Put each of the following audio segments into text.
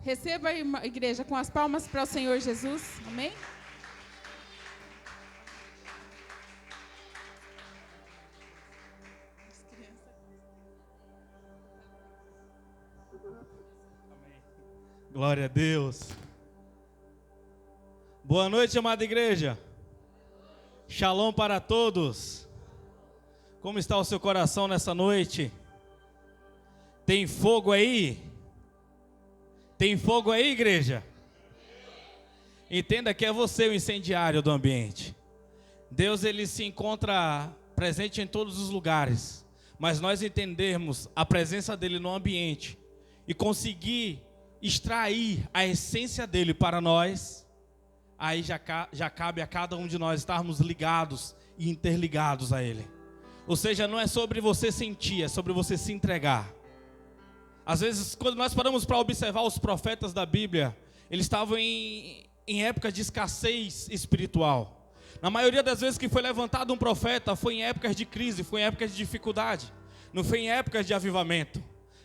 Receba, igreja, com as palmas para o Senhor Jesus. Amém? Glória a Deus. Boa noite, amada igreja. Shalom para todos. Como está o seu coração nessa noite? Tem fogo aí? Tem fogo aí, igreja? Entenda que é você o incendiário do ambiente. Deus, ele se encontra presente em todos os lugares, mas nós entendermos a presença dele no ambiente e conseguir extrair a essência dele para nós, aí já cabe a cada um de nós estarmos ligados e interligados a ele. Ou seja, não é sobre você sentir, é sobre você se entregar. Às vezes, quando nós paramos para observar os profetas da Bíblia, eles estavam em época de escassez espiritual. Na maioria das vezes que foi levantado um profeta, foi em épocas de crise, foi em épocas de dificuldade, não foi em épocas de avivamento.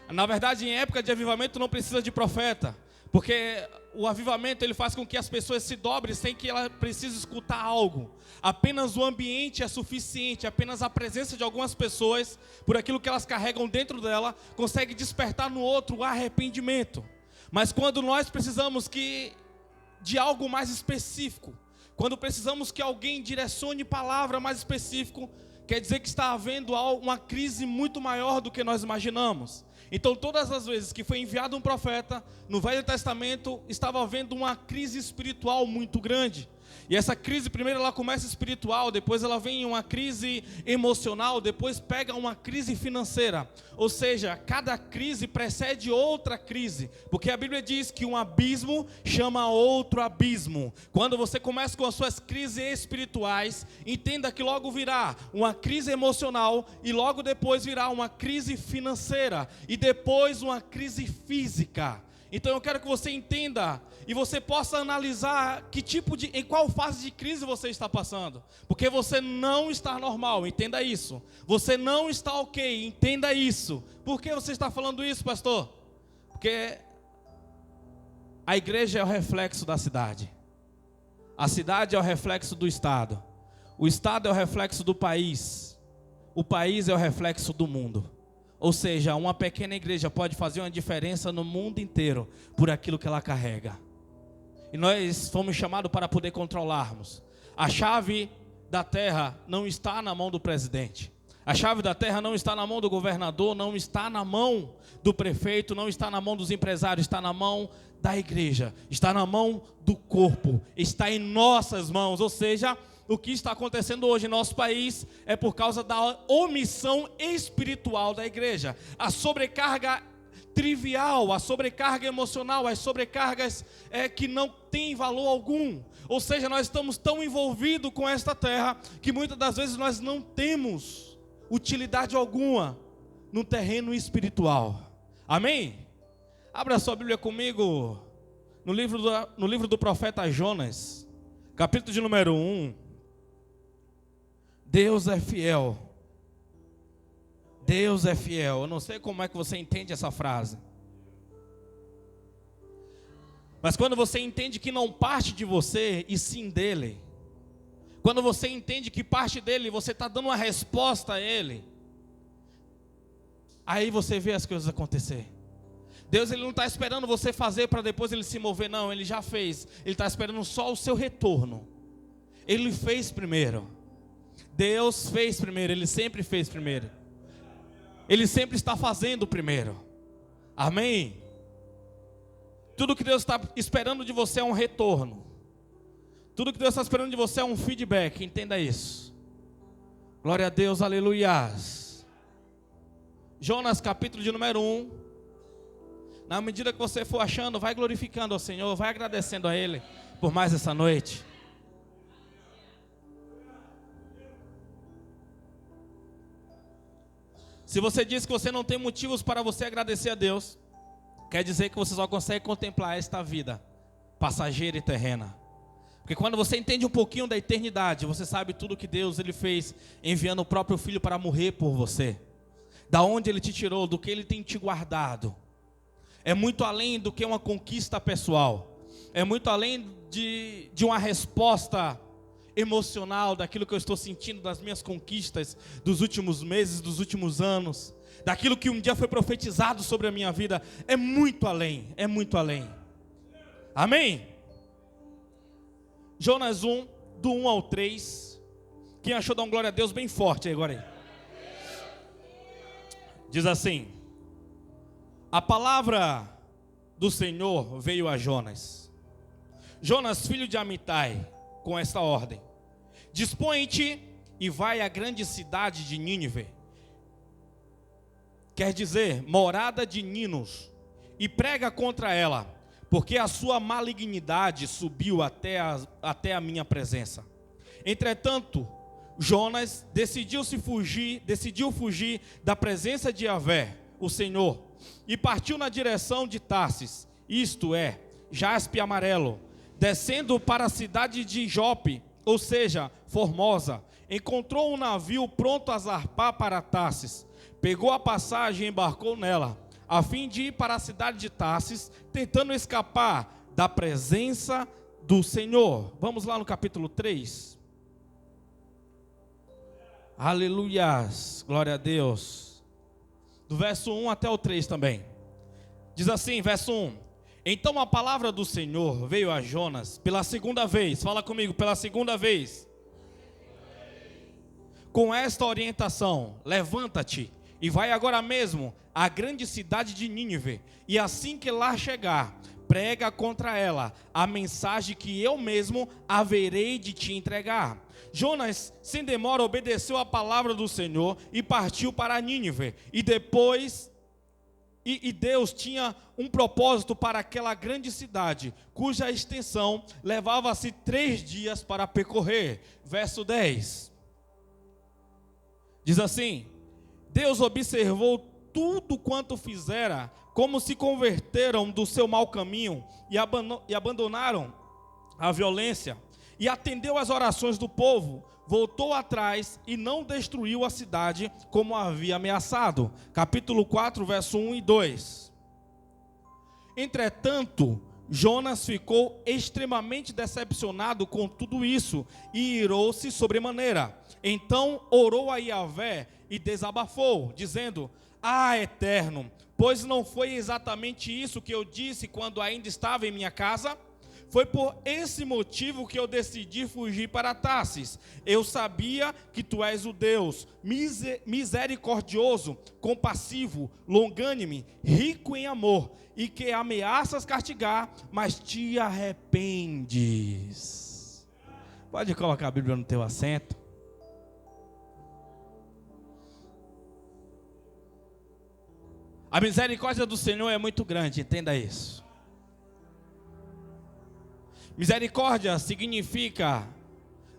Na verdade, em época de avivamento não precisa de profeta, porque o avivamento ele faz com que as pessoas se dobrem sem que ela precise escutar algo. Apenas o ambiente é suficiente, apenas a presença de algumas pessoas, por aquilo que elas carregam dentro dela, consegue despertar no outro o arrependimento. Mas quando nós precisamos de algo mais específico, quando precisamos que alguém direcione palavra mais específico, quer dizer que está havendo uma crise muito maior do que nós imaginamos. Então todas as vezes que foi enviado um profeta, no Velho Testamento estava havendo uma crise espiritual muito grande. E essa crise primeiro ela começa espiritual, depois ela vem uma crise emocional, depois pega uma crise financeira. Ou seja, cada crise precede outra crise, porque a Bíblia diz que um abismo chama outro abismo. Quando você começa com as suas crises espirituais, entenda que logo virá uma crise emocional e logo depois virá uma crise financeira e depois uma crise física. Então eu quero que você entenda e você possa analisar em qual fase de crise você está passando. Porque você não está normal, entenda isso. Você não está ok, entenda isso. Por que você está falando isso, pastor? Porque a igreja é o reflexo da cidade. A cidade é o reflexo do estado. O estado é o reflexo do país. O país é o reflexo do mundo. Ou seja, uma pequena igreja pode fazer uma diferença no mundo inteiro por aquilo que ela carrega. E nós fomos chamados para poder controlarmos. A chave da terra não está na mão do presidente. A chave da terra não está na mão do governador, não está na mão do prefeito, não está na mão dos empresários, está na mão da igreja, está na mão do corpo, está em nossas mãos. Ou seja, o que está acontecendo hoje em nosso país é por causa da omissão espiritual da igreja. A sobrecarga trivial, a sobrecarga emocional, as sobrecargas que não têm valor algum. Ou seja, nós estamos tão envolvidos com esta terra que muitas das vezes nós não temos utilidade alguma no terreno espiritual. Amém? Abra sua Bíblia comigo no livro do profeta Jonas, capítulo de número 1. Deus é fiel. Deus é fiel. Eu não sei como é que você entende essa frase. Mas quando você entende que não parte de você e sim dele. Quando você entende que parte dele, você está dando uma resposta a ele. Aí você vê as coisas acontecer. Deus ele não está esperando você fazer para depois ele se mover, não. Ele já fez. Ele está esperando só o seu retorno. Ele fez primeiro. Deus fez primeiro, Ele sempre fez primeiro. Ele sempre está fazendo primeiro. Amém? Tudo que Deus está esperando de você é um retorno. Tudo que Deus está esperando de você é um feedback, entenda isso. Glória a Deus, aleluias. Jonas capítulo de número 1. Na medida que você for achando, vai glorificando ao Senhor, vai agradecendo a Ele por mais essa noite. Se você diz que você não tem motivos para você agradecer a Deus, quer dizer que você só consegue contemplar esta vida passageira e terrena. Porque quando você entende um pouquinho da eternidade, você sabe tudo que Deus ele fez, enviando o próprio Filho para morrer por você. Da onde Ele te tirou, do que Ele tem te guardado. É muito além do que uma conquista pessoal. É muito além de uma resposta emocional daquilo que eu estou sentindo, das minhas conquistas dos últimos meses, dos últimos anos, daquilo que um dia foi profetizado sobre a minha vida. É muito além, é muito além. Amém? Jonas 1, do 1 ao 3. Quem achou, dá um glória a Deus bem forte aí agora aí. Diz assim: a palavra do Senhor veio a Jonas. Jonas, filho de Amitai, com esta ordem: dispõe-te e vai à grande cidade de Nínive, quer dizer, morada de Ninos, e prega contra ela, porque a sua malignidade subiu até a minha presença. Entretanto, Jonas decidiu fugir da presença de Yahvé, o Senhor, e partiu na direção de Tarsis, isto é, jaspe amarelo, descendo para a cidade de Jope, ou seja, Formosa. Encontrou um navio pronto a zarpar para Tarsis, pegou a passagem e embarcou nela, a fim de ir para a cidade de Tarsis, tentando escapar da presença do Senhor. Vamos lá no capítulo 3. Aleluias, glória a Deus. Do verso 1 até o 3 também. Diz assim, verso 1: então a palavra do Senhor veio a Jonas pela segunda vez. Fala comigo, pela segunda vez. Com esta orientação: levanta-te e vai agora mesmo à grande cidade de Nínive, e assim que lá chegar, prega contra ela a mensagem que eu mesmo haverei de te entregar. Jonas, sem demora, obedeceu a palavra do Senhor e partiu para Nínive. E Deus tinha um propósito para aquela grande cidade, cuja extensão levava-se 3 dias para percorrer. Verso 10. Diz assim: Deus observou tudo quanto fizera, como se converteram do seu mau caminho e abandonaram a violência, e atendeu às orações do povo, voltou atrás e não destruiu a cidade como havia ameaçado. Capítulo 4, verso 1 e 2. Entretanto, Jonas ficou extremamente decepcionado com tudo isso e irou-se sobremaneira. Então orou a Yahvé e desabafou, dizendo: ah, Eterno, pois não foi exatamente isso que eu disse quando ainda estava em minha casa? Foi por esse motivo que eu decidi fugir para Tarsis. Eu sabia que tu és o Deus misericordioso, compassivo, longânime, rico em amor, e que ameaças castigar, mas te arrependes. Pode colocar a Bíblia no teu assento. A misericórdia do Senhor é muito grande, entenda isso. Misericórdia significa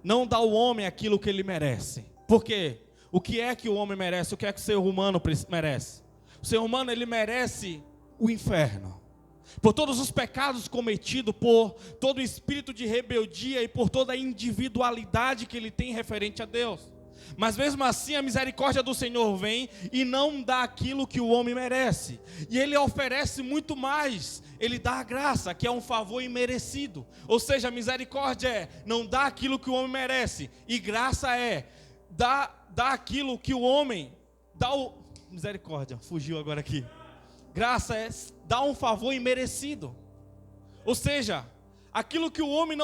não dar ao homem aquilo que ele merece. Por quê? O que é que o homem merece? O que é que o ser humano merece? O ser humano, ele merece o inferno. Por todos os pecados cometidos, por todo o espírito de rebeldia e por toda a individualidade que ele tem referente a Deus. Mas mesmo assim a misericórdia do Senhor vem e não dá aquilo que o homem merece. E Ele oferece muito mais. Ele dá a graça, que é um favor imerecido. Ou seja, a misericórdia é não dar aquilo que o homem merece. E graça é dar aquilo que o homem dá o... Misericórdia, fugiu agora aqui. Graça é dar um favor imerecido. Ou seja, aquilo que o homem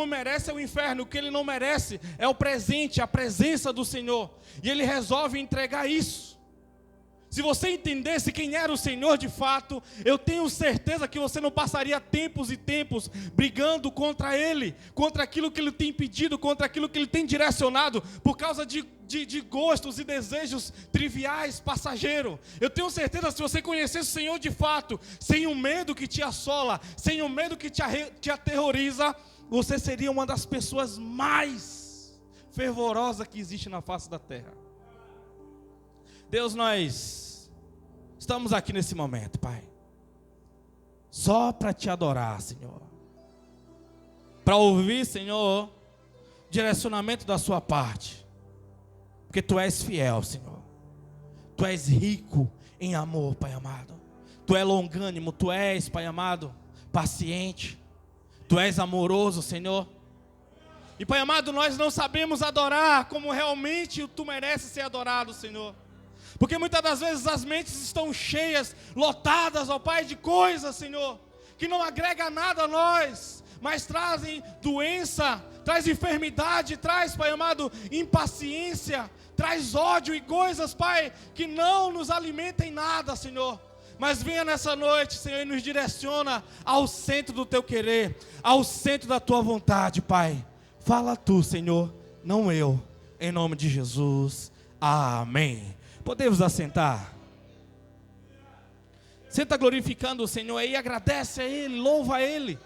merece é o inferno, o que ele não merece é o presente, a presença do Senhor. E ele resolve entregar isso. Se você entendesse quem era o Senhor de fato, eu tenho certeza que você não passaria tempos e tempos brigando contra Ele, contra aquilo que Ele tem pedido, contra aquilo que Ele tem direcionado, por causa de gostos e desejos triviais, passageiros. Eu tenho certeza, se você conhecesse o Senhor de fato, sem o medo que te assola, sem o medo que te aterroriza, você seria uma das pessoas mais fervorosas que existe na face da terra. Deus, nós estamos aqui nesse momento, Pai, só para te adorar, Senhor, para ouvir, Senhor, direcionamento da sua parte, porque Tu és fiel, Senhor, Tu és rico em amor, Pai amado, Tu és longânimo, Tu és, Pai amado, paciente. Tu és amoroso, Senhor. E, Pai amado, nós não sabemos adorar como realmente Tu mereces ser adorado, Senhor. Porque muitas das vezes as mentes estão cheias, lotadas, ó Pai, de coisas, Senhor, que não agrega nada a nós, mas trazem doença, traz enfermidade, traz, Pai amado, impaciência, traz ódio e coisas, Pai, que não nos alimentam em nada, Senhor. Mas venha nessa noite, Senhor, e nos direciona ao centro do Teu querer, ao centro da Tua vontade, Pai. Fala Tu, Senhor, não eu, em nome de Jesus, amém. Podemos assentar? Senta glorificando o Senhor aí, agradece a Ele, louva a Ele.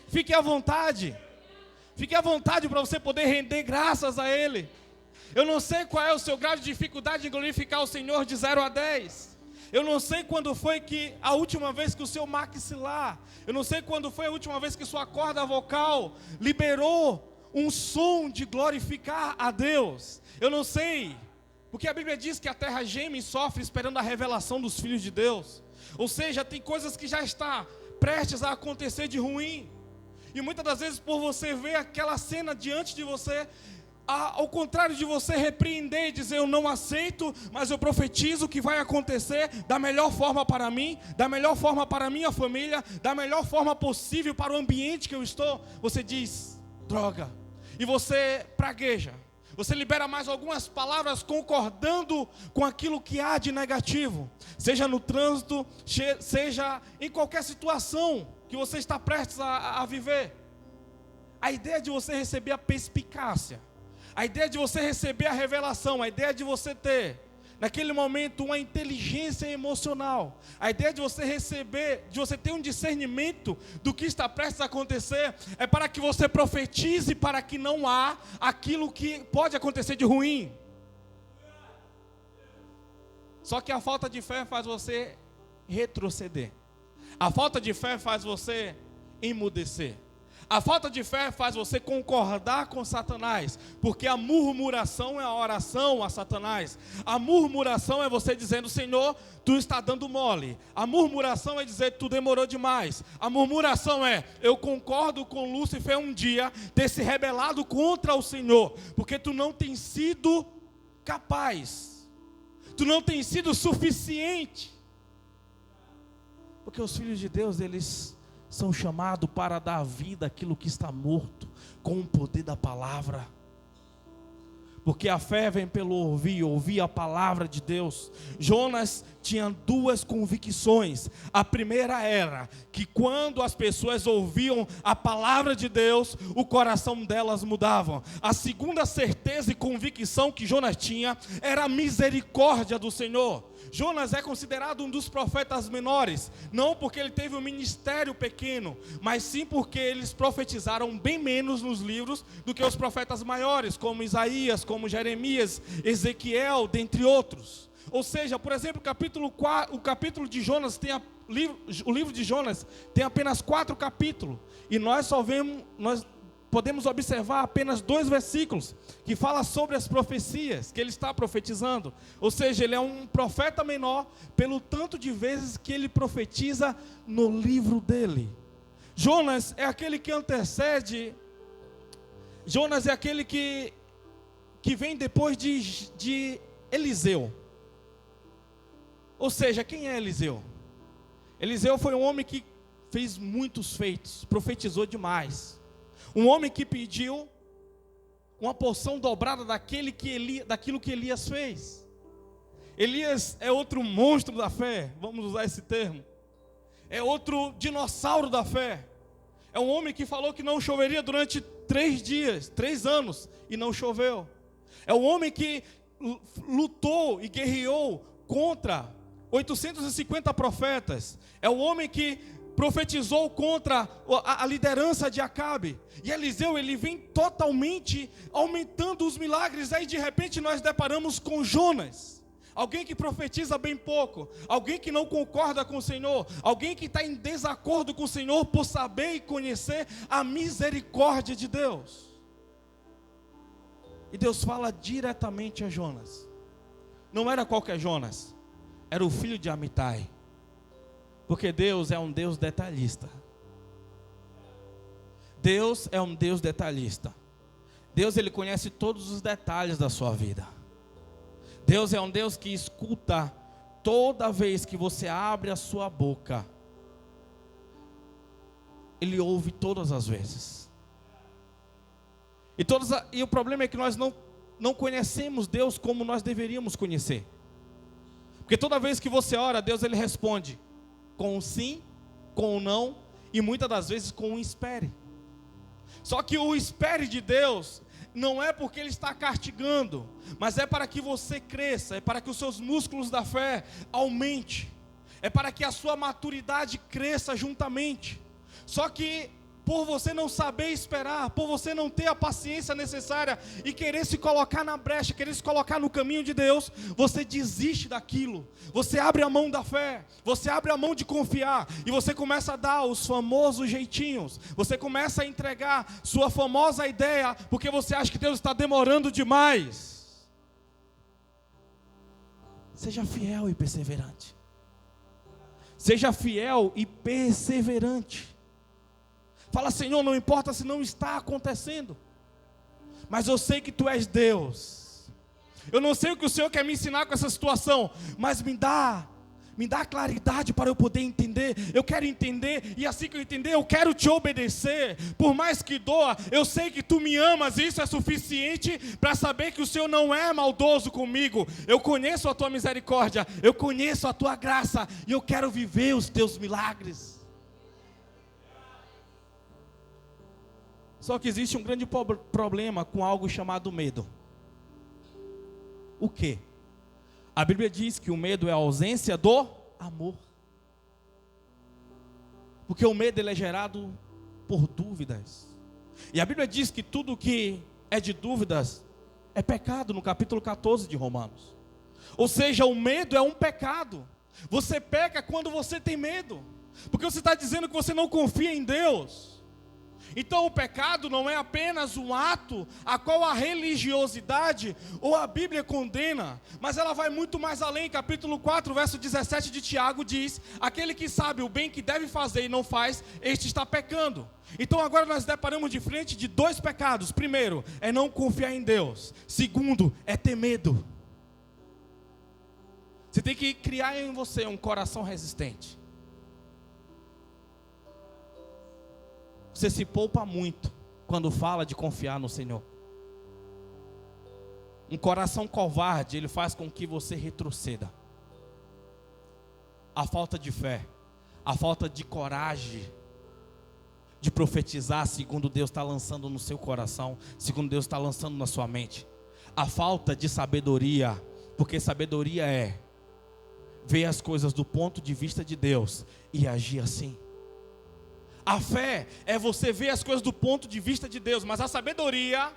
Fique à vontade para você poder render graças a Ele. Eu não sei qual é o seu grau de dificuldade de glorificar o Senhor de 0 a 10. Eu não sei quando foi que a última vez que o seu maxilar, eu não sei quando foi a última vez que sua corda vocal liberou um som de glorificar a Deus. Eu não sei, porque a Bíblia diz que a terra geme e sofre esperando a revelação dos filhos de Deus. Ou seja, tem coisas que já está prestes a acontecer de ruim. E muitas das vezes por você ver aquela cena diante de você, ao contrário de você repreender e dizer eu não aceito, mas eu profetizo que vai acontecer da melhor forma para mim, da melhor forma para a minha família, da melhor forma possível para o ambiente que eu estou, você diz, droga, e você pragueja, você libera mais algumas palavras concordando com aquilo que há de negativo, seja no trânsito, seja em qualquer situação que você está prestes a viver. A ideia de você receber a perspicácia, a ideia de você receber a revelação, a ideia de você ter, naquele momento, uma inteligência emocional, a ideia de você receber, de você ter um discernimento do que está prestes a acontecer, é para que você profetize para que não há aquilo que pode acontecer de ruim. Só que a falta de fé faz você retroceder. A falta de fé faz você emudecer. A falta de fé faz você concordar com Satanás, porque a murmuração é a oração a Satanás. A murmuração é você dizendo, Senhor, Tu está dando mole. A murmuração é dizer, Tu demorou demais. A murmuração é, eu concordo com Lúcifer um dia ter se rebelado contra o Senhor, porque Tu não tem sido capaz, Tu não tem sido suficiente. Porque os filhos de Deus, eles são chamados para dar vida àquilo que está morto, com o poder da palavra. Porque a fé vem pelo ouvir a palavra de Deus. Jonas tinha duas convicções. A primeira era que quando as pessoas ouviam a palavra de Deus, o coração delas mudava. A segunda certeza e convicção que Jonas tinha era a misericórdia do Senhor. Jonas é considerado um dos profetas menores, não porque ele teve um ministério pequeno, mas sim porque eles profetizaram bem menos nos livros do que os profetas maiores, como Isaías, como Jeremias, Ezequiel, dentre outros. Ou seja, por exemplo, o capítulo de Jonas o livro de Jonas tem apenas 4 capítulos, e nós podemos observar apenas 2 versículos, que fala sobre as profecias que ele está profetizando. Ou seja, ele é um profeta menor, pelo tanto de vezes que ele profetiza no livro dele. Jonas é aquele que antecede, Jonas é aquele que vem depois de Eliseu. Ou seja, quem é Eliseu? Eliseu foi um homem que fez muitos feitos, profetizou demais. Um homem que pediu uma porção dobrada daquilo que Elias fez. Elias é outro monstro da fé, vamos usar esse termo. É outro dinossauro da fé. É um homem que falou que não choveria durante 3 anos, e não choveu. É um homem que lutou e guerreou contra 850 profetas. É um homem que profetizou contra a liderança de Acabe. E Eliseu, ele vem totalmente aumentando os milagres. Aí de repente nós deparamos com Jonas, alguém que profetiza bem pouco, alguém que não concorda com o Senhor, alguém que está em desacordo com o Senhor por saber e conhecer a misericórdia de Deus. E Deus fala diretamente a Jonas. Não era qualquer Jonas, era o filho de Amitai. Porque Deus é um Deus detalhista. Deus é um Deus detalhista. Deus, Ele conhece todos os detalhes da sua vida. Deus é um Deus que escuta toda vez que você abre a sua boca. Ele ouve todas as vezes. E o problema é que nós não conhecemos Deus como nós deveríamos conhecer. Porque toda vez que você ora, Deus Ele responde com um sim, com um não, e muitas das vezes com um espere. Só que o espere de Deus não é porque Ele está castigando, mas é para que você cresça, é para que os seus músculos da fé aumente, é para que a sua maturidade cresça juntamente. Só que por você não saber esperar, por você não ter a paciência necessária e querer se colocar na brecha, querer se colocar no caminho de Deus, você desiste daquilo, você abre a mão da fé, você abre a mão de confiar, e você começa a dar os famosos jeitinhos, você começa a entregar sua famosa ideia, porque você acha que Deus está demorando demais. Seja fiel e perseverante. Seja fiel e perseverante. Fala, Senhor, não importa se não está acontecendo, mas eu sei que Tu és Deus. Eu não sei o que o Senhor quer me ensinar com essa situação, mas me dá claridade para eu poder entender. Eu quero entender, e assim que eu entender, eu quero Te obedecer. Por mais que doa, eu sei que Tu me amas, e isso é suficiente para saber que o Senhor não é maldoso comigo. Eu conheço a Tua misericórdia, eu conheço a Tua graça, e eu quero viver os Teus milagres. Só que existe um grande problema com algo chamado medo. O quê? A Bíblia diz que o medo é a ausência do amor. Porque o medo ele é gerado por dúvidas. E a Bíblia diz que tudo que é de dúvidas é pecado, no capítulo 14 de Romanos. Ou seja, o medo é um pecado. Você peca quando você tem medo, porque você está dizendo que você não confia em Deus. Então o pecado não é apenas um ato a qual a religiosidade ou a Bíblia condena, mas ela vai muito mais além. Capítulo 4, verso 17 de Tiago diz: aquele que sabe o bem que deve fazer e não faz, este está pecando. Então agora nós deparamos de frente de dois pecados. Primeiro, é não confiar em Deus. Segundo, é ter medo. Você tem que criar em você um coração resistente. Você se poupa muito quando fala de confiar no Senhor. Um coração covarde, ele faz com que você retroceda. A falta de fé, a falta de coragem de profetizar segundo Deus está lançando no seu coração, segundo Deus está lançando na sua mente. A falta de sabedoria, porque sabedoria é ver as coisas do ponto de vista de Deus e agir assim. A fé é você ver as coisas do ponto de vista de Deus, mas a sabedoria,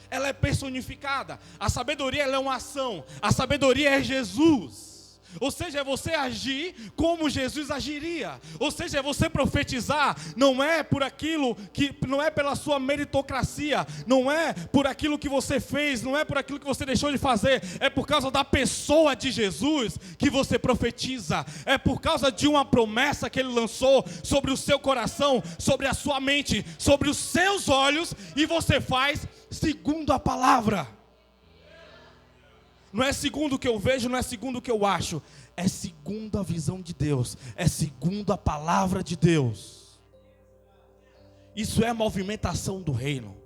ela é personificada. A sabedoria, ela é uma ação. A sabedoria é Jesus. Ou seja, é você agir como Jesus agiria. Ou seja, é você profetizar, não é por aquilo que, não é pela sua meritocracia, não é por aquilo que você fez, não é por aquilo que você deixou de fazer, é por causa da pessoa de Jesus que você profetiza, é por causa de uma promessa que Ele lançou sobre o seu coração, sobre a sua mente, sobre os seus olhos, e você faz segundo a palavra. Não é segundo o que eu vejo, não é segundo o que eu acho. É segundo a visão de Deus. É segundo a palavra de Deus. Isso é movimentação do reino.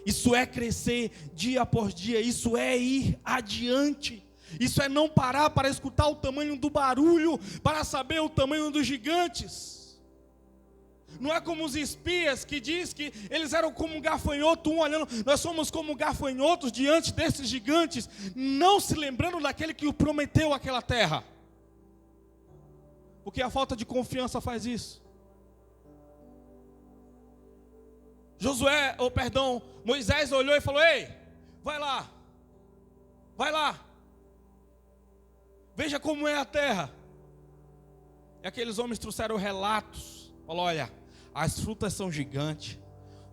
Isso é crescer dia após dia. Isso é ir adiante. Isso é não parar para escutar o tamanho do barulho, para saber o tamanho dos gigantes. Não é como os espias que diz que eles eram como um gafanhoto, um olhando. Nós somos como gafanhotos diante desses gigantes, não se lembrando daquele que o prometeu aquela terra. Porque a falta de confiança faz isso. Moisés olhou e falou: ei, vai lá, veja como é a terra. E aqueles homens trouxeram relatos. Falou: olha, as frutas são gigantes,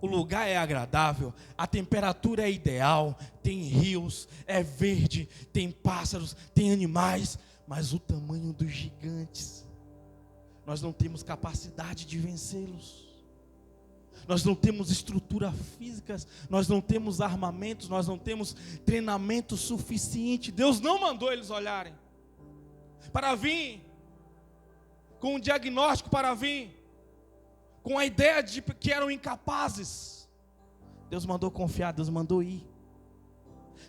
o lugar é agradável, a temperatura é ideal, tem rios, é verde, tem pássaros, tem animais, mas o tamanho dos gigantes. nós não temos capacidade de vencê-los. Nós não temos estrutura física, nós não temos armamentos, nós não temos treinamento suficiente. Deus não mandou eles olharem para vir com um diagnóstico, para vir com a ideia de que eram incapazes. Deus mandou confiar, Deus mandou ir.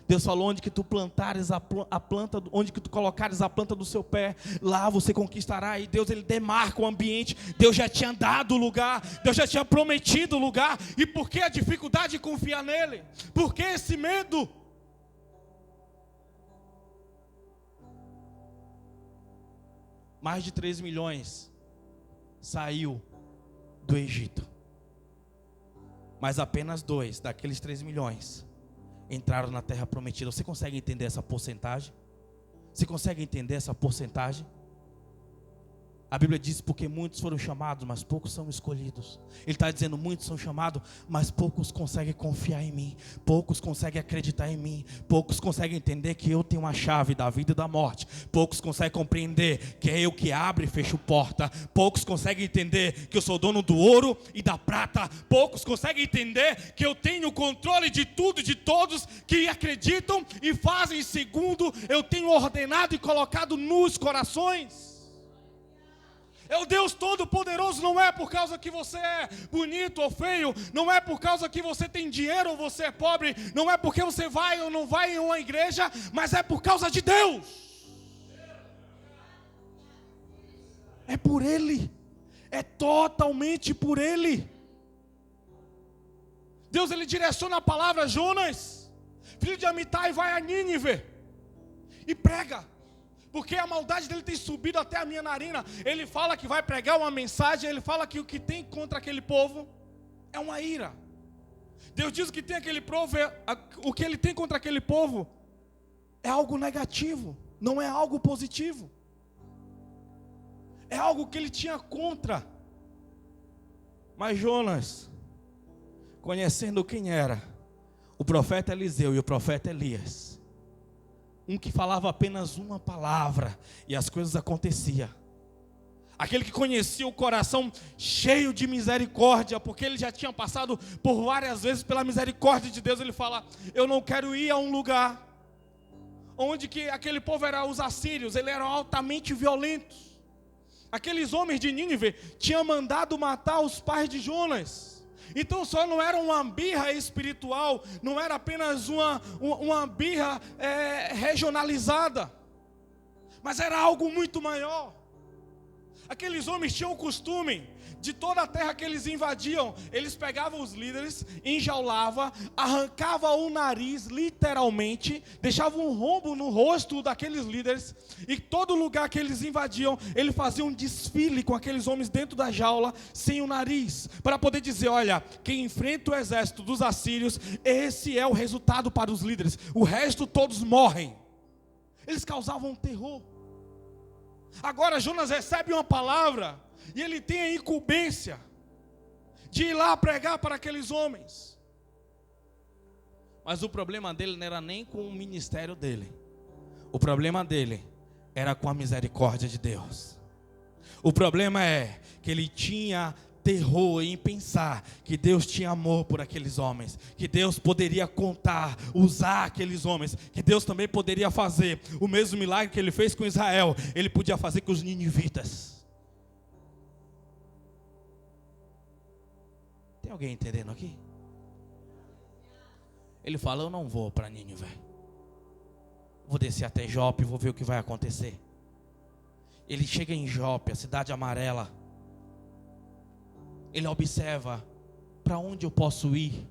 Deus falou: onde que tu plantares a planta, onde que tu colocares a planta do seu pé, lá você conquistará. E Deus, ele demarca o ambiente. Deus já tinha dado o lugar, Deus já tinha prometido o lugar. E por que a dificuldade de confiar nele? Por que esse medo? Mais de 3 milhões saiu do Egito, mas apenas 2 daqueles 3 milhões entraram na terra prometida. Você consegue entender essa porcentagem? Você consegue entender essa porcentagem? A Bíblia diz: porque muitos foram chamados, mas poucos são escolhidos. Ele está dizendo: muitos são chamados, mas poucos conseguem confiar em mim, poucos conseguem acreditar em mim, poucos conseguem entender que eu tenho a chave da vida e da morte, poucos conseguem compreender que é eu que abro e fecho porta, poucos conseguem entender que eu sou dono do ouro e da prata, poucos conseguem entender que eu tenho o controle de tudo e de todos que acreditam e fazem segundo eu tenho ordenado e colocado nos corações. É o Deus Todo-Poderoso. Não é por causa que você é bonito ou feio, não é por causa que você tem dinheiro ou você é pobre, não é porque você vai ou não vai em uma igreja, mas é por causa de Deus. É por Ele, é totalmente por Ele. Deus, ele direciona a palavra: Jonas, filho de Amitai, vai a Nínive e prega. Porque a maldade dele tem subido até a minha narina. Ele fala que vai pregar uma mensagem. Ele fala que o que tem contra aquele povo é uma ira. Deus diz que tem aquele povo, o que ele tem contra aquele povo é algo negativo, não é algo positivo. É algo que ele tinha contra. Mas Jonas, conhecendo quem era o profeta Eliseu e o profeta Elias, um que falava apenas uma palavra e as coisas aconteciam. Aquele que conhecia o coração cheio de misericórdia, porque ele já tinha passado por várias vezes pela misericórdia de Deus. Ele fala: eu não quero ir a um lugar onde que aquele povo era os assírios, eles eram altamente violentos. Aqueles homens de Nínive tinham mandado matar os pais de Jonas. Então só não era uma birra espiritual, não era apenas uma birra regionalizada, mas era algo muito maior. Aqueles homens tinham o costume de toda a terra que eles invadiam, eles pegavam os líderes, enjaulavam, arrancavam o nariz literalmente, deixavam um rombo no rosto daqueles líderes, e todo lugar que eles invadiam, eles faziam um desfile com aqueles homens dentro da jaula, sem o nariz, para poder dizer: olha, quem enfrenta o exército dos assírios, esse é o resultado para os líderes, o resto todos morrem. Eles causavam terror. Agora Jonas recebe uma palavra, e ele tem a incumbência de ir lá pregar para aqueles homens. Mas o problema dele não era nem com o ministério dele. O problema dele era com a misericórdia de Deus. O problema é que ele tinha terror em pensar que Deus tinha amor por aqueles homens, que Deus poderia contar, usar aqueles homens, que Deus também poderia fazer o mesmo milagre que ele fez com Israel, ele podia fazer com os ninivitas. Tem alguém entendendo aqui? Ele fala: eu não vou para Nínive, vou descer até Jope, vou ver o que vai acontecer. Ele chega em Jope, a cidade amarela. Ele observa: para onde eu posso ir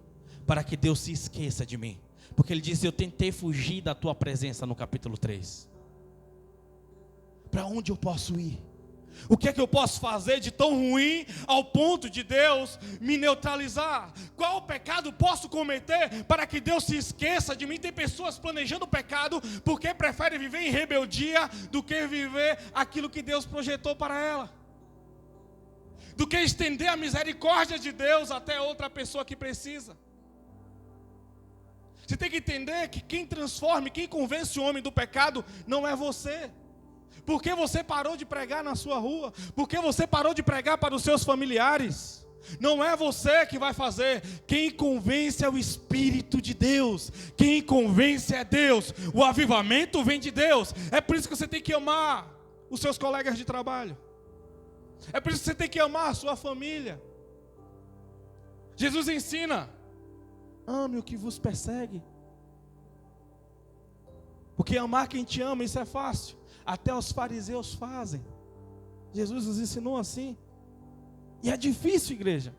para que Deus se esqueça de mim? Porque ele diz: eu tentei fugir da tua presença, no capítulo 3. Para onde eu posso ir? O que é que eu posso fazer de tão ruim ao ponto de Deus me neutralizar? Qual pecado posso cometer para que Deus se esqueça de mim? Tem pessoas planejando o pecado porque preferem viver em rebeldia do que viver aquilo que Deus projetou para ela, do que estender a misericórdia de Deus até outra pessoa que precisa. Você tem que entender que quem transforma, quem convence o homem do pecado não é você. Por que você parou de pregar na sua rua? Por que você parou de pregar para os seus familiares? Não é você que vai fazer. Quem convence é o Espírito de Deus. Quem convence é Deus. O avivamento vem de Deus. É por isso que você tem que amar os seus colegas de trabalho. É por isso que você tem que amar a sua família. Jesus ensina: ame o que vos persegue. Porque amar quem te ama, isso é fácil. Até os fariseus fazem. Jesus nos ensinou assim. E é difícil, igreja.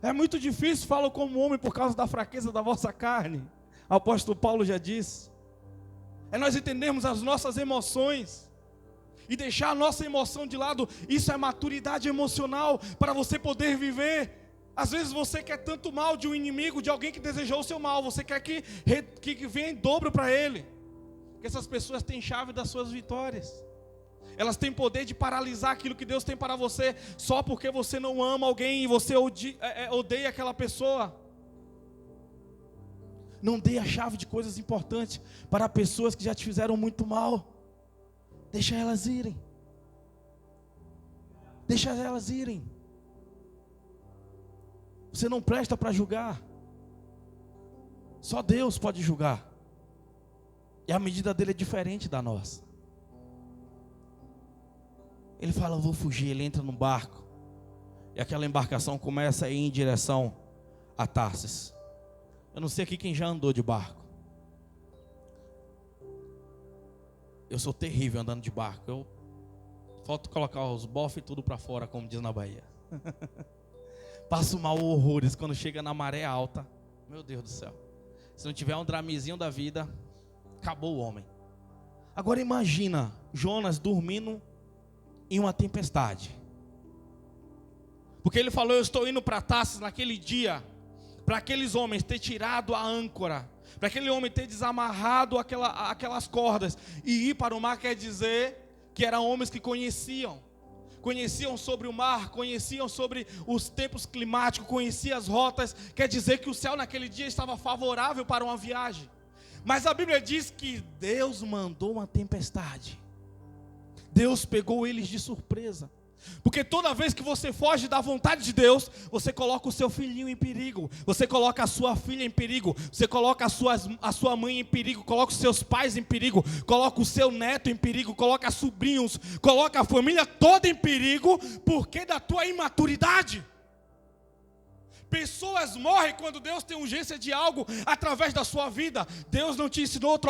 É muito difícil, falo como homem, por causa da fraqueza da vossa carne. O apóstolo Paulo já disse. É nós entendermos as nossas emoções e deixar a nossa emoção de lado. Isso é maturidade emocional para você poder viver. Às vezes você quer tanto mal de um inimigo, de alguém que desejou o seu mal. Você quer que venha em dobro para ele. Porque essas pessoas têm chave das suas vitórias. Elas têm poder de paralisar aquilo que Deus tem para você, só porque você não ama alguém e você odeia aquela pessoa. Não dê a chave de coisas importantes para pessoas que já te fizeram muito mal. Deixa elas irem. Deixa elas irem. Você não presta para julgar. Só Deus pode julgar. E a medida dele é diferente da nossa. Ele fala: eu vou fugir. Ele entra no barco. E aquela embarcação começa a ir em direção a Tarsis. Eu não sei aqui quem já andou de barco. Eu sou terrível andando de barco. Eu falta colocar os bofs e tudo para fora, como diz na Bahia. Passo mal horrores quando chega na maré alta. Meu Deus do céu. Se não tiver um dramezinho da vida, acabou o homem. Agora imagina Jonas dormindo em uma tempestade. Porque ele falou: eu estou indo para Tarsis naquele dia, para aqueles homens ter tirado a âncora, para aquele homem ter desamarrado aquelas cordas e ir para o mar. Quer dizer que eram homens que conheciam sobre o mar, conheciam sobre os tempos climáticos, conheciam as rotas. Quer dizer que o céu naquele dia estava favorável para uma viagem. Mas a Bíblia diz que Deus mandou uma tempestade. Deus pegou eles de surpresa. Porque toda vez que você foge da vontade de Deus, você coloca o seu filhinho em perigo, você coloca a sua filha em perigo, você coloca a sua mãe em perigo, coloca os seus pais em perigo, coloca o seu neto em perigo, coloca sobrinhos, coloca a família toda em perigo, porque da tua imaturidade. Pessoas morrem quando Deus tem urgência de algo através da sua vida. Deus não te ensinou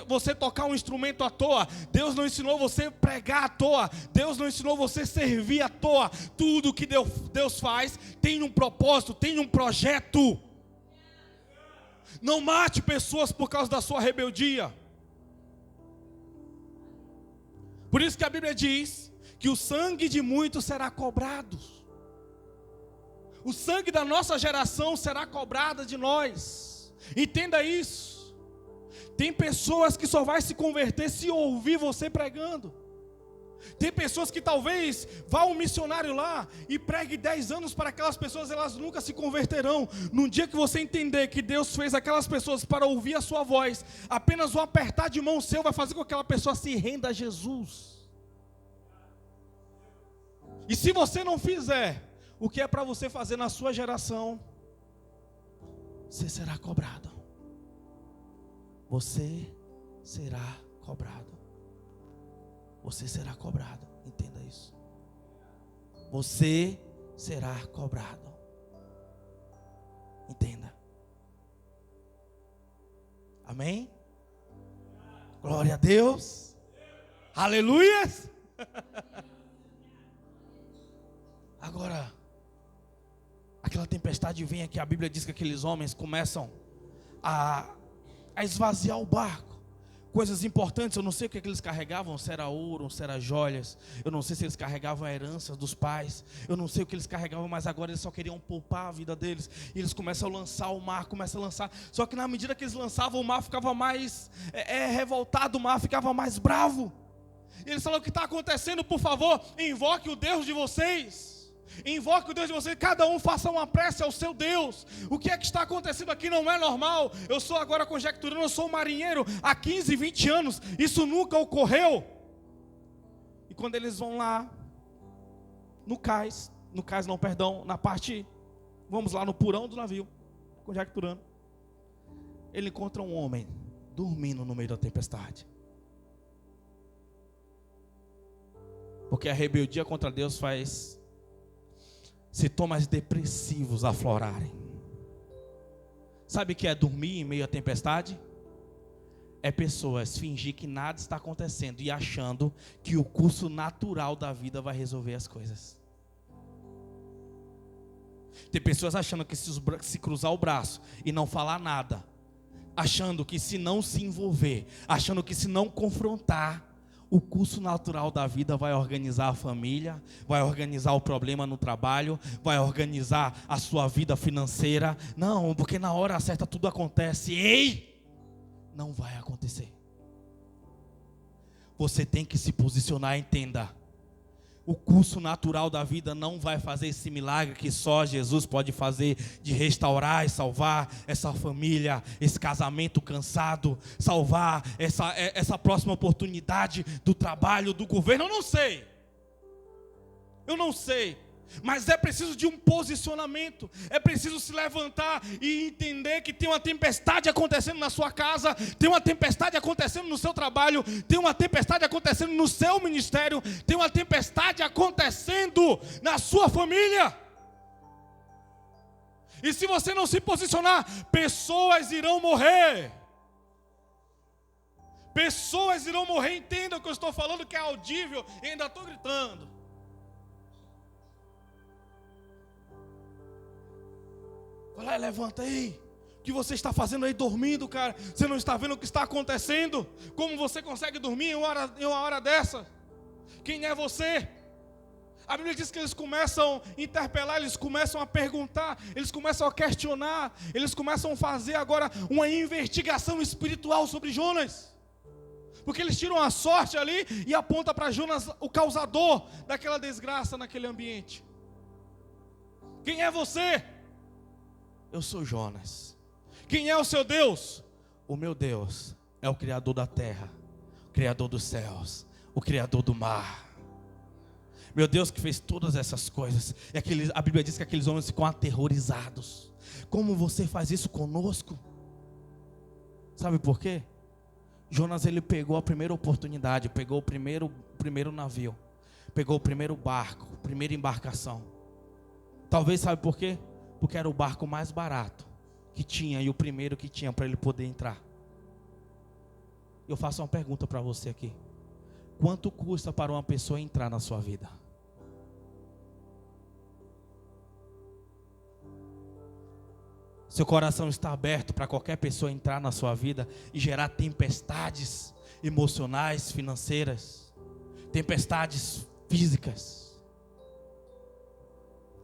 você tocar um instrumento à toa. Deus não ensinou você pregar à toa. Deus não ensinou você servir à toa. Tudo que Deus faz tem um propósito, tem um projeto. Não mate pessoas por causa da sua rebeldia. Por isso que a Bíblia diz que o sangue de muitos será cobrado. O sangue da nossa geração será cobrado de nós. Entenda isso. Tem pessoas que só vai se converter se ouvir você pregando. Tem pessoas que talvez vá um missionário lá e pregue 10 anos para aquelas pessoas, elas nunca se converterão. No dia que você entender que Deus fez aquelas pessoas para ouvir a sua voz, apenas um apertar de mão seu vai fazer com que aquela pessoa se renda a Jesus. E se você não fizer o que é para você fazer na sua geração, você será cobrado. Você será cobrado. Você será cobrado. Entenda isso. Você será cobrado. Entenda. Amém? Glória a Deus. Aleluias. Agora, aquela tempestade vem aqui, a Bíblia diz que aqueles homens começam a esvaziar o barco. Coisas importantes, eu não sei o que eles carregavam, se era ouro, se era joias. Eu não sei se eles carregavam a herança dos pais. Eu não sei o que eles carregavam, mas agora eles só queriam poupar a vida deles. E eles começam a lançar o mar, começam a lançar. Só que na medida que eles lançavam, o mar ficava mais revoltado, o mar ficava mais bravo. E eles falaram: o que está acontecendo? Por favor, invoque o Deus de vocês. Invoque o Deus de vocês, cada um faça uma prece ao seu Deus. O que é que está acontecendo aqui não é normal. Eu sou agora conjecturando, eu sou um marinheiro há 15, 20 anos. Isso nunca ocorreu. quando eles vão lá, no cais não, perdão, na parte, vamos lá no porão do navio, conjecturando, ele encontra um homem dormindo no meio da tempestade. Porque a rebeldia contra Deus faz sintomas depressivos aflorarem. Sabe o que é dormir em meio à tempestade? É pessoas fingir que nada está acontecendo e achando que o curso natural da vida vai resolver as coisas. Tem pessoas achando que se cruzar o braço e não falar nada, achando que se não se envolver, achando que se não confrontar, o curso natural da vida vai organizar a família, vai organizar o problema no trabalho, vai organizar a sua vida financeira. Não, porque na hora certa tudo acontece. Ei! Não vai acontecer. Você tem que se posicionar, entenda. O curso natural da vida não vai fazer esse milagre que só Jesus pode fazer, de restaurar e salvar essa família, esse casamento cansado, salvar essa próxima oportunidade do trabalho, do governo. Eu não sei, mas é preciso de um posicionamento, é preciso se levantar e entender que tem uma tempestade acontecendo na sua casa, tem uma tempestade acontecendo no seu trabalho, tem uma tempestade acontecendo no seu ministério, tem uma tempestade acontecendo na sua família. E se você não se posicionar, pessoas irão morrer. Pessoas irão morrer, entenda o que eu estou falando, que é audível, e ainda estou gritando. Vai lá, levanta aí. O que você está fazendo aí dormindo, cara? Você não está vendo o que está acontecendo? Como você consegue dormir em uma hora dessa? Quem é você? A Bíblia diz que eles começam a interpelar, eles começam a perguntar, eles começam a questionar, eles começam a fazer agora uma investigação espiritual sobre Jonas. Porque eles tiram a sorte ali e apontam para Jonas o causador daquela desgraça naquele ambiente. Quem é você? Eu sou Jonas. Quem é o seu Deus? O meu Deus é o Criador da terra, o Criador dos céus, o Criador do mar. Meu Deus que fez todas essas coisas. E a Bíblia diz que aqueles homens ficam aterrorizados. Como você faz isso conosco? Sabe por quê? Jonas, ele pegou a primeira oportunidade, pegou o primeiro navio, pegou o primeiro barco, a primeira embarcação. Talvez, sabe por quê? Porque era o barco mais barato que tinha e o primeiro que tinha para ele poder entrar. Eu faço uma pergunta para você aqui. Quanto custa para uma pessoa entrar na sua vida? Seu coração está aberto para qualquer pessoa entrar na sua vida e gerar tempestades emocionais, financeiras, tempestades físicas.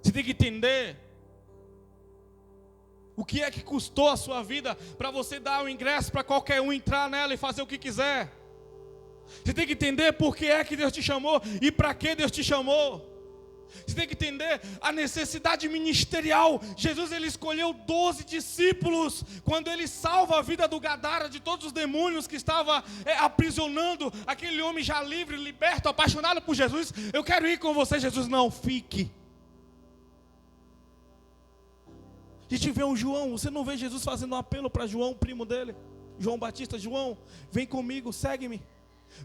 Você tem que entender o que é que custou a sua vida para você dar o ingresso para qualquer um entrar nela e fazer o que quiser. Você tem que entender por que é que Deus te chamou e para que Deus te chamou. Você tem que entender a necessidade ministerial. Jesus, ele escolheu 12 discípulos quando ele salva a vida do Gadara, de todos os demônios que estava aprisionando aquele homem já livre, liberto, apaixonado por Jesus. Eu quero ir com você, Jesus. Não, fique. A gente vê um João, você não vê Jesus fazendo um apelo para João, o primo dele, João Batista. João, vem comigo, segue-me,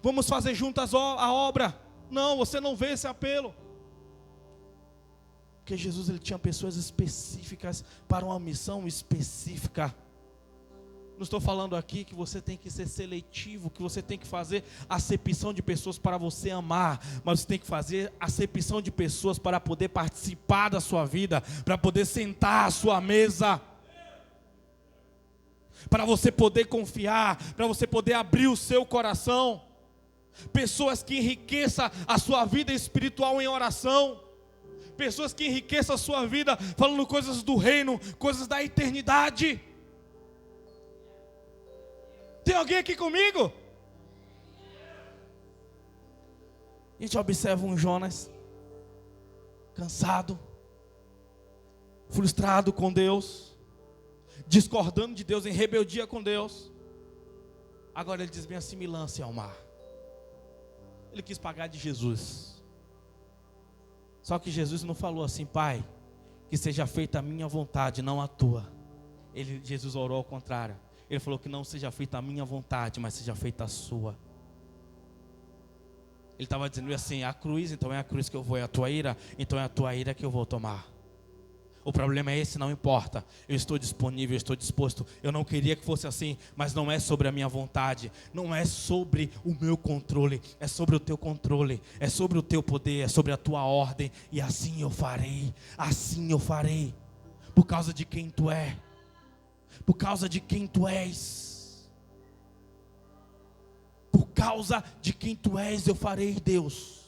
vamos fazer juntas a obra. Não, você não vê esse apelo. Porque Jesus, ele tinha pessoas específicas para uma missão específica. Não estou falando aqui que você tem que ser seletivo, que você tem que fazer acepção de pessoas para você amar, mas você tem que fazer acepção de pessoas para poder participar da sua vida, para poder sentar à sua mesa, para você poder confiar, para você poder abrir o seu coração. Pessoas que enriqueçam a sua vida espiritual em oração, pessoas que enriqueçam a sua vida falando coisas do reino, coisas da eternidade. Tem alguém aqui comigo? A gente observa um Jonas cansado, frustrado com Deus, discordando de Deus, em rebeldia com Deus. Agora ele diz bem assim: me lance ao mar. Ele quis pagar de Jesus. Só que Jesus não falou assim: Pai, que seja feita a minha vontade, não a tua. Jesus orou ao contrário. Ele falou que não seja feita a minha vontade, mas seja feita a sua. Ele estava dizendo assim: a cruz, então é a cruz que eu vou, é a tua ira, então é a tua ira que eu vou tomar. O problema é esse, não importa. Eu estou disponível, eu estou disposto. Eu não queria que fosse assim, mas não é sobre a minha vontade, não é sobre o meu controle, é sobre o teu controle, é sobre o teu poder, é sobre a tua ordem. E assim eu farei, por causa de quem tu é, por causa de quem tu és, por causa de quem tu és, eu farei, Deus.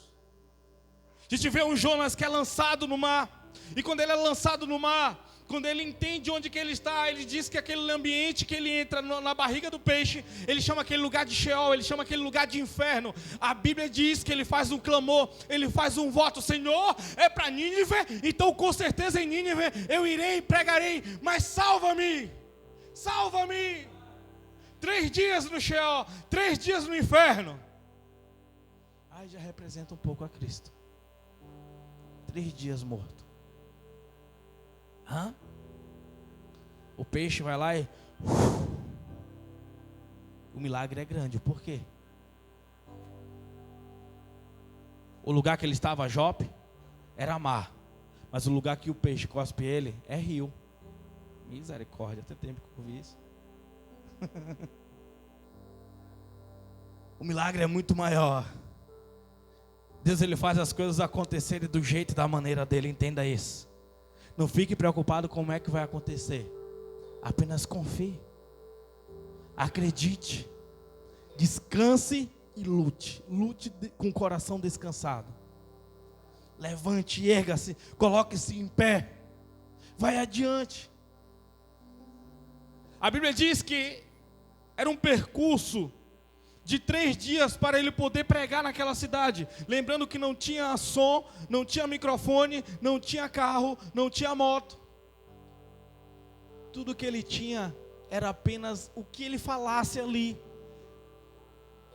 A gente vê um Jonas que é lançado no mar. E quando ele é lançado no mar, quando ele entende onde que ele está, ele diz que aquele ambiente que ele entra na barriga do peixe, ele chama aquele lugar de Sheol, ele chama aquele lugar de inferno. A Bíblia diz que ele faz um clamor, ele faz um voto: Senhor, é para Nínive, então com certeza em Nínive eu irei e pregarei, mas salva-me, salva-me. 3 dias no Sheol, 3 dias no inferno. Aí já representa um pouco a Cristo. 3 dias morto. O peixe vai lá e... O milagre é grande, por quê? O lugar que ele estava, Jope, era mar. Mas o lugar que o peixe cospe ele é rio. Misericórdia, até tempo que eu ouvi isso. O milagre é muito maior. Deus, ele faz as coisas acontecerem do jeito e da maneira dele, entenda isso. Não fique preocupado com como é que vai acontecer. Apenas confie. Acredite. Descanse e lute. Lute com o coração descansado. Levante, erga-se, coloque-se em pé. Vai adiante. A Bíblia diz que era um percurso de 3 dias para ele poder pregar naquela cidade. Lembrando que não tinha som, não tinha microfone, não tinha carro, não tinha moto. Tudo que ele tinha era apenas o que ele falasse ali.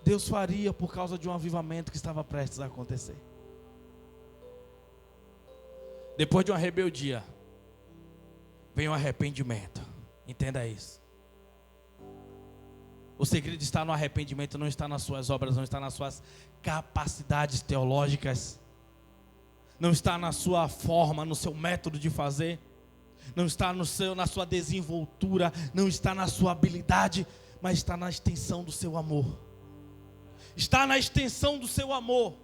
Deus faria por causa de um avivamento que estava prestes a acontecer. Depois de uma rebeldia, vem um arrependimento. Entenda isso. O segredo está no arrependimento, não está nas suas obras, não está nas suas capacidades teológicas, não está na sua forma, no seu método de fazer, não está na sua desenvoltura, não está na sua habilidade, mas está na extensão do seu amor. Está na extensão do seu amor.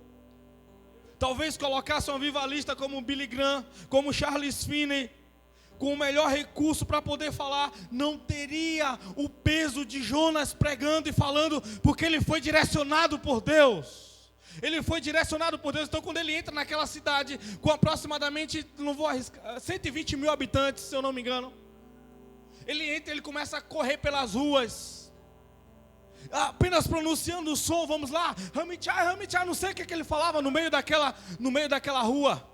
Talvez colocasse um avivalista como Billy Graham, como Charles Finney, com o melhor recurso para poder falar, não teria o peso de Jonas pregando e falando, porque ele foi direcionado por Deus. Ele foi direcionado por Deus. Então quando ele entra naquela cidade, com aproximadamente, não vou arriscar, 120 mil habitantes, se eu não me engano. Ele entra, ele começa a correr pelas ruas, apenas pronunciando o som, vamos lá, Hamichai, Hamichai, não sei o que ele falava no meio daquela rua.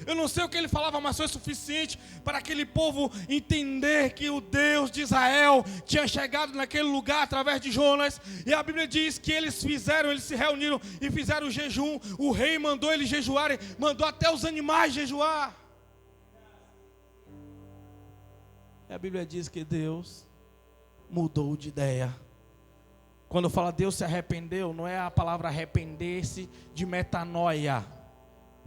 Eu não sei o que ele falava, mas foi suficiente para aquele povo entender que o Deus de Israel tinha chegado naquele lugar através de Jonas. E a Bíblia diz que eles se reuniram e fizeram o jejum. O rei mandou eles jejuarem, mandou até os animais jejuar. E a Bíblia diz que Deus mudou de ideia. Quando fala Deus se arrependeu, não é a palavra arrepender-se de metanoia.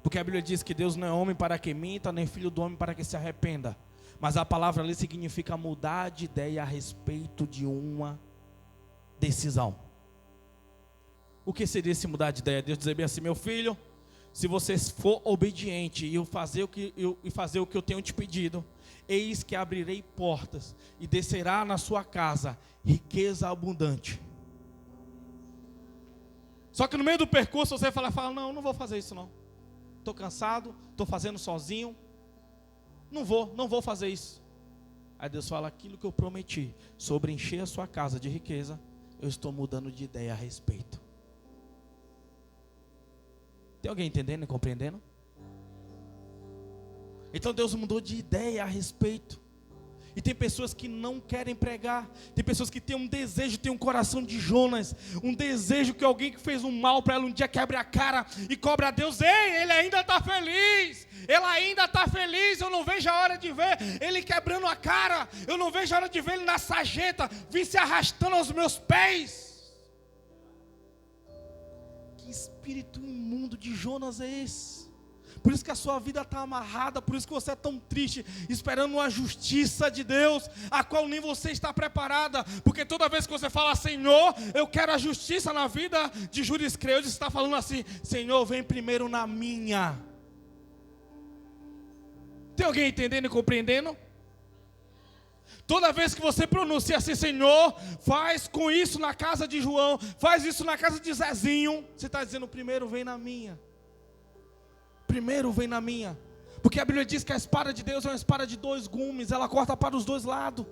Porque a Bíblia diz que Deus não é homem para que minta, nem filho do homem para que se arrependa. Mas a palavra ali significa mudar de ideia a respeito de uma decisão. O que seria esse mudar de ideia? Deus dizer bem assim: meu filho, se você for obediente e fazer o que eu tenho te pedido, eis que abrirei portas e descerá na sua casa riqueza abundante. Só que no meio do percurso você fala, não vou fazer isso não. Estou cansado, estou fazendo sozinho. Não vou fazer isso. Aí Deus fala, aquilo que eu prometi sobre encher a sua casa de riqueza, eu estou mudando de ideia a respeito. Tem alguém entendendo e compreendendo? Então Deus mudou de ideia a respeito. E tem pessoas que não querem pregar. Tem pessoas que têm um desejo, têm um coração de Jonas. Um desejo que alguém que fez um mal para ela um dia quebre a cara e cobre a Deus. Ei, ele ainda está feliz. Ele ainda está feliz. Eu não vejo a hora de ver ele quebrando a cara. Eu não vejo a hora de ver ele na sarjeta, vir se arrastando aos meus pés. Que espírito imundo de Jonas é esse? Por isso que a sua vida está amarrada, por isso que você é tão triste, esperando uma justiça de Deus, a qual nem você está preparada, porque toda vez que você fala, Senhor, eu quero a justiça na vida de juriscreus, você está falando assim, Senhor, vem primeiro na minha. Tem alguém entendendo e compreendendo? Toda vez que você pronuncia assim, Senhor, faz com isso na casa de João, faz isso na casa de Zezinho, você está dizendo, primeiro vem na minha. Primeiro vem na minha. Porque a Bíblia diz que a espada de Deus é uma espada de dois gumes. Ela corta para os dois lados.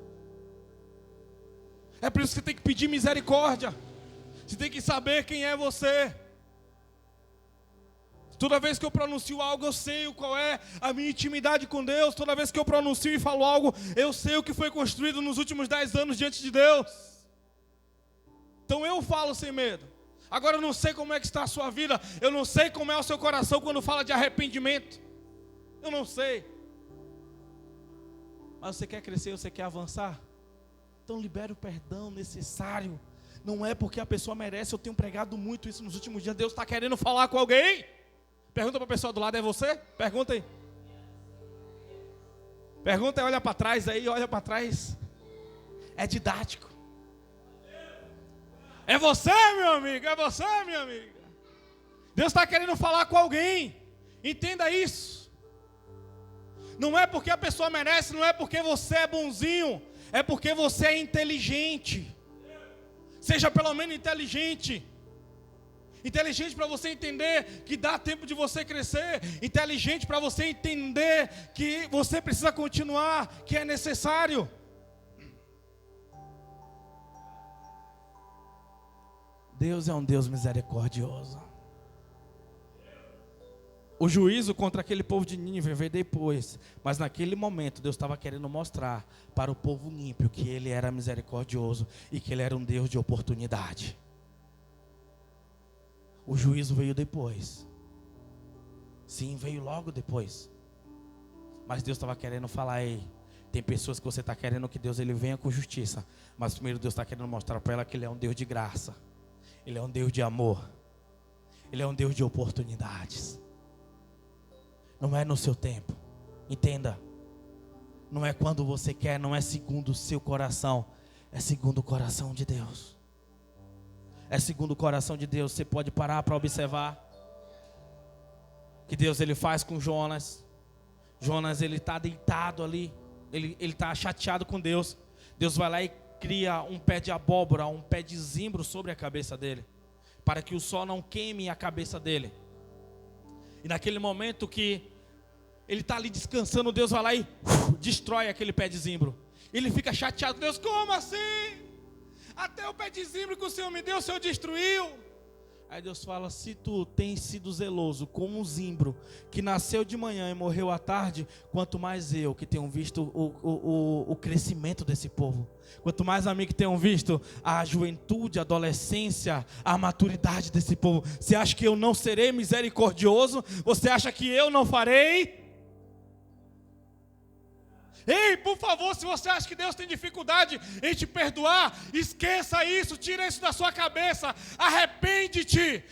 É por isso que você tem que pedir misericórdia. Você tem que saber quem é você. Toda vez que eu pronuncio algo, eu sei qual é a minha intimidade com Deus. Toda vez que eu pronuncio e falo algo, eu sei o que foi construído nos últimos 10 anos diante de Deus. Então eu falo sem medo. Agora eu não sei como é que está a sua vida. Eu não sei como é o seu coração quando fala de arrependimento. Eu não sei. Mas você quer crescer, você quer avançar? Então libere o perdão necessário. Não é porque a pessoa merece. Eu tenho pregado muito isso nos últimos dias. Deus está querendo falar com alguém? Pergunta para a pessoa do lado, é você? Pergunta aí. Pergunta e olha para trás aí, olha para trás. É didático. É você, meu amigo, é você, minha amiga. Deus está querendo falar com alguém. Entenda isso. Não é porque a pessoa merece, não é porque você é bonzinho, é porque você é inteligente. Seja pelo menos inteligente. Inteligente para você entender que dá tempo de você crescer. Inteligente para você entender que você precisa continuar, que é necessário. Deus é um Deus misericordioso. O juízo contra aquele povo de Nínive veio depois. Mas naquele momento Deus estava querendo mostrar para o povo ímpio que Ele era misericordioso e que Ele era um Deus de oportunidade. O juízo veio depois. Sim, veio logo depois. Mas Deus estava querendo falar, ei, tem pessoas que você está querendo que Deus ele venha com justiça. Mas primeiro Deus está querendo mostrar para ela que Ele é um Deus de graça. Ele é um Deus de amor. Ele é um Deus de oportunidades. Não é no seu tempo. Entenda. Não é quando você quer, não é segundo o seu coração. É segundo o coração de Deus. É segundo o coração de Deus. Você pode parar para observar que Deus ele faz com Jonas. Jonas ele está deitado ali. Ele está chateado com Deus. Deus vai lá e cria um pé de abóbora, um pé de zimbro sobre a cabeça dele, para que o sol não queime a cabeça dele. E naquele momento que ele está ali descansando, Deus vai lá e destrói aquele pé de zimbro. Ele fica chateado. Deus, como assim? Até o pé de zimbro que o Senhor me deu, o Senhor destruiu. Aí Deus fala, se tu tens sido zeloso como um zimbro que nasceu de manhã e morreu à tarde, quanto mais eu que tenho visto o crescimento desse povo. Quanto mais a mim que tenham visto a juventude, a adolescência, a maturidade desse povo. Você acha que eu não serei misericordioso? Você acha que eu não farei? Ei, por favor, se você acha que Deus tem dificuldade em te perdoar, esqueça isso, tira isso da sua cabeça, arrepende-te,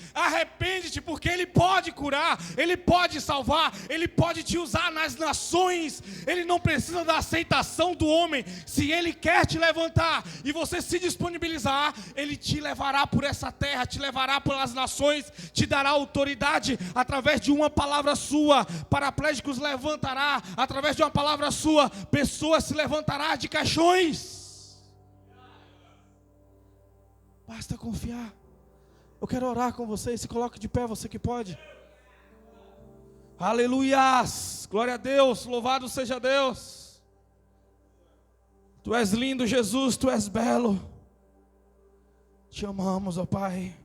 porque Ele pode curar, Ele pode salvar, Ele pode te usar nas nações, Ele não precisa da aceitação do homem. Se Ele quer te levantar e você se disponibilizar, Ele te levará por essa terra, te levará pelas nações, te dará autoridade através de uma palavra sua. Paraplégicos levantará através de uma palavra sua. Pessoas se levantará de caixões. Basta confiar. Eu quero orar com você. Se coloque de pé, você que pode. Aleluias, glória a Deus, louvado seja Deus. Tu és lindo, Jesus, Tu és belo. Te amamos, ó Pai.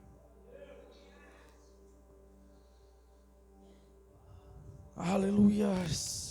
Aleluias.